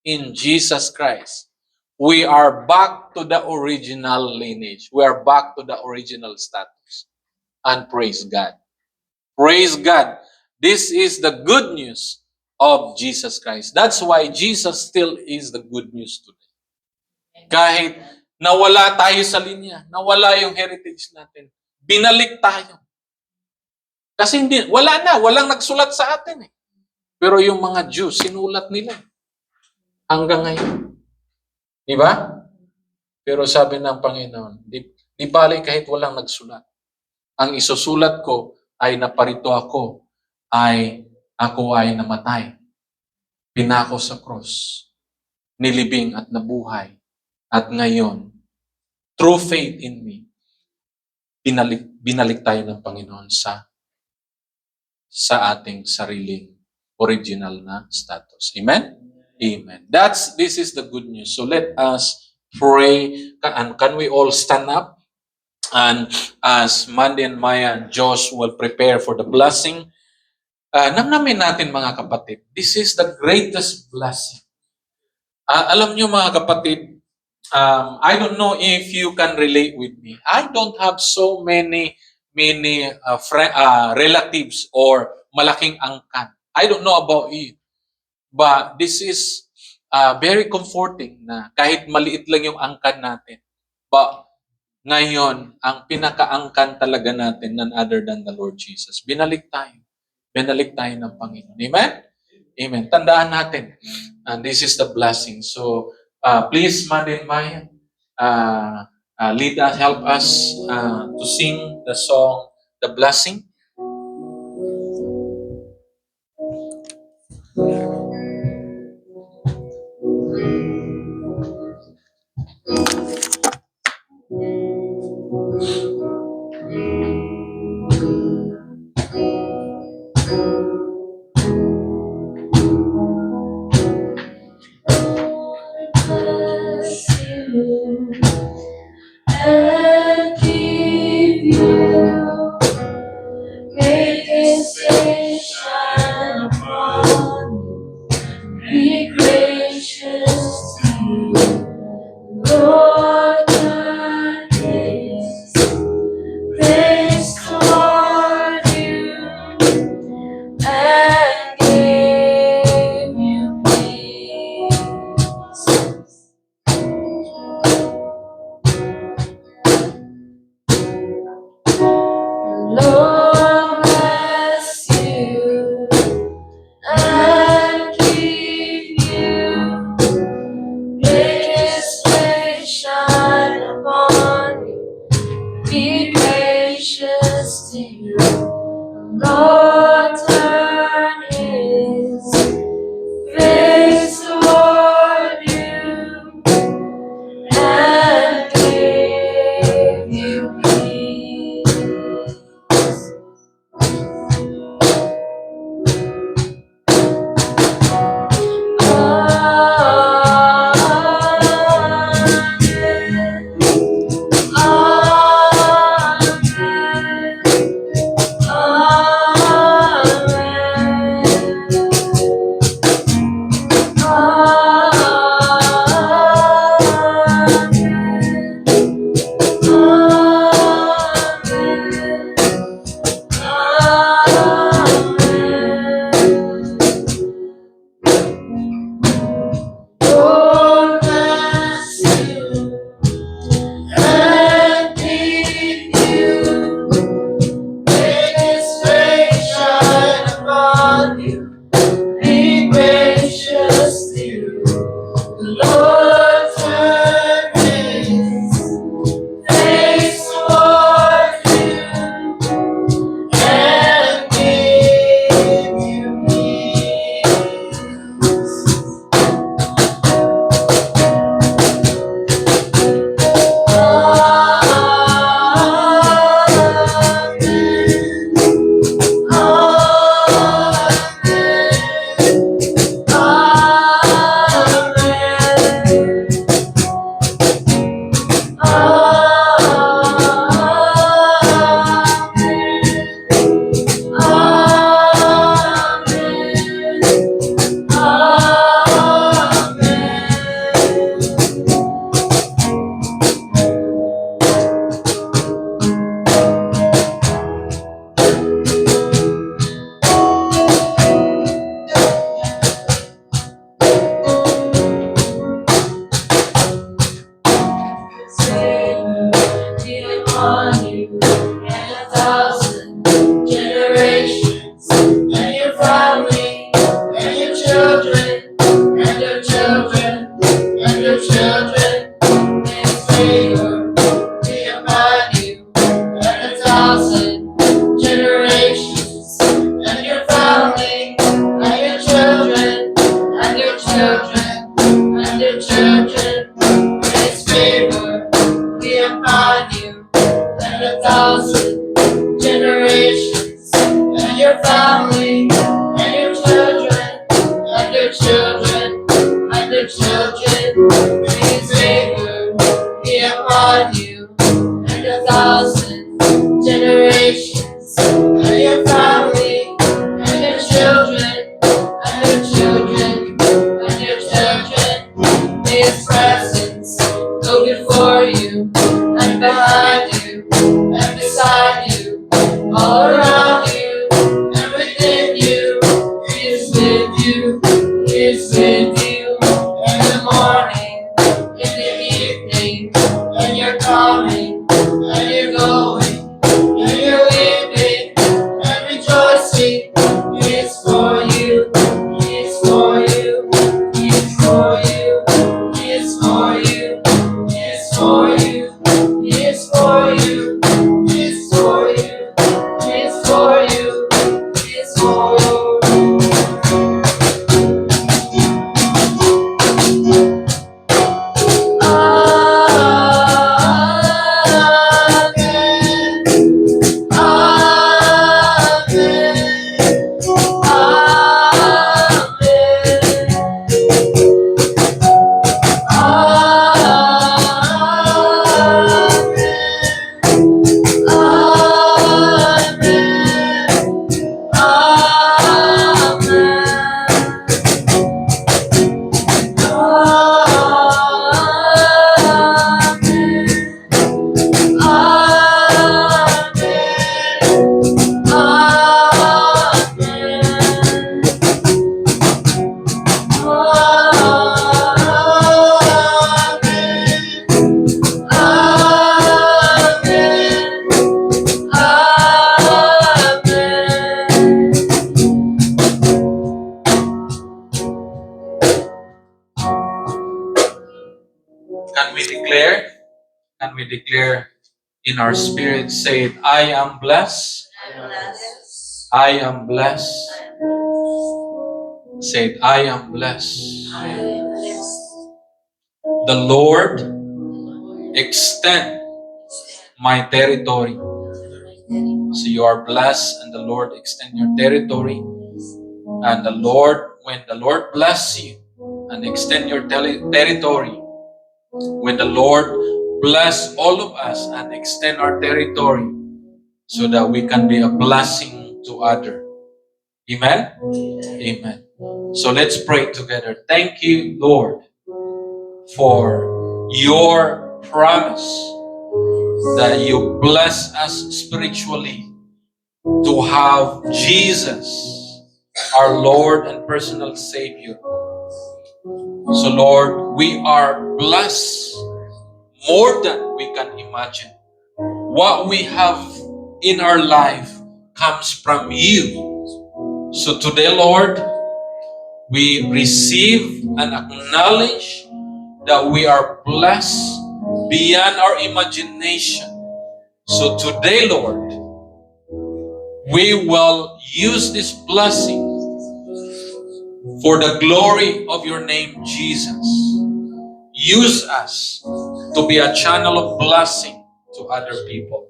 in Jesus Christ, we are back to the original lineage. We are back to the original status. And praise God. Praise God. This is the good news of Jesus Christ. That's why Jesus still is the good news today. Kahit nawala tayo sa linya, nawala yung heritage natin, binalik tayo. Kasi walang nagsulat sa atin eh. Pero yung mga Jews, sinulat nila hanggang ngayon. Di ba? Pero sabi ng Panginoon, di bali kahit walang nagsulat. Ang isusulat ko ay naparito ako ay namatay. Pinako sa cross, nilibing at nabuhay. At ngayon, through faith in me, binalik tayo ng Panginoon sa ating sariling original na status. Amen? Amen. This is the good news. So let us pray? And can we all stand up? And as Mandy and Maya and Josh will prepare for the blessing, namnamin natin mga kapatid, this is the greatest blessing. Alam nyo mga kapatid, I don't know if you can relate with me. I don't have so many relatives or malaking angkan. I don't know about you. But this is very comforting na kahit maliit lang yung angkan natin. But ngayon, ang pinakaangkan talaga natin none other than the Lord Jesus. Binalik tayo. Binalik tayo ng Panginoon. Amen? Amen. Tandaan natin. And this is the blessing. So, please, Mandy and Maya, lead us, help us to sing the song, The Blessing. Bless you and keep you. Make His face shine upon you. Be gracious to you. Lord, turn His face toward you and give you peace. Lord bless you and keep you. Make His face shine upon you. Be gracious to you. Lord turn His face toward you and give you peace. Lord bless you and keep you. Make His face shine upon you. Be gracious to you. The Lord turn His face toward you and give you peace. Be upon you and 1,000 generations, and your family, and your children, and your children, and your children. May His favor be upon you and 1,000 generations, and your family, and your children, and your children, and your children. May His favor be upon you and 1,000 generations, and your family, and your children, and your children, and your children. May His favor Can we declare? Can we declare in our spirit? Say it, I am blessed. I'm blessed. I am blessed. Say it, I am blessed. I am blessed. The Lord extend my territory. So you are blessed and the Lord extend your territory. And the Lord, when the Lord bless you and extend your territory, when the Lord bless all of us and extend our territory so that we can be a blessing to others. Amen? Amen. So let's pray together. Thank you, Lord, for your promise that you bless us spiritually to have Jesus, our Lord and personal Savior. So Lord, we are blessed more than we can imagine. What we have in our life comes from you. So today, Lord, we receive and acknowledge that we are blessed beyond our imagination. So today, Lord, we will use this blessing for the glory of your name, Jesus. Use us to be a channel of blessing to other people.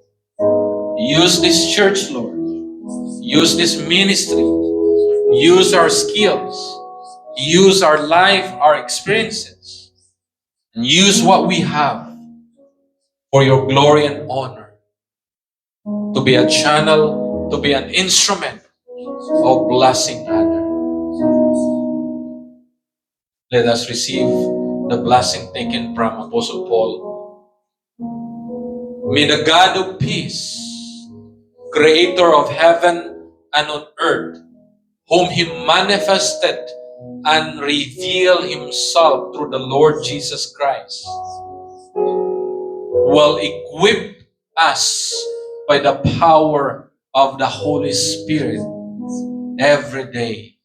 Use this church, Lord. Use this ministry. Use our skills. Use our life, our experiences. And use what we have for your glory and honor. To be a channel, to be an instrument of blessing others. Let us receive the blessing taken from Apostle Paul. May the God of peace, creator of heaven and on earth, whom he manifested and revealed himself through the Lord Jesus Christ, will equip us by the power of the Holy Spirit every day.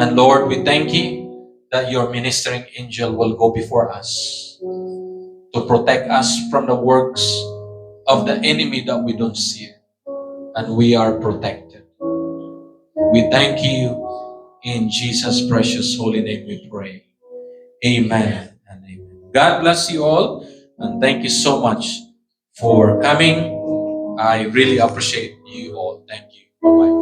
And Lord, we thank you that your ministering angel will go before us to protect us from the works of the enemy that we don't see. And we are protected. We thank you. In Jesus' precious holy name we pray. Amen and amen. God bless you all. And thank you so much for coming. I really appreciate you all. Thank you. Bye-bye.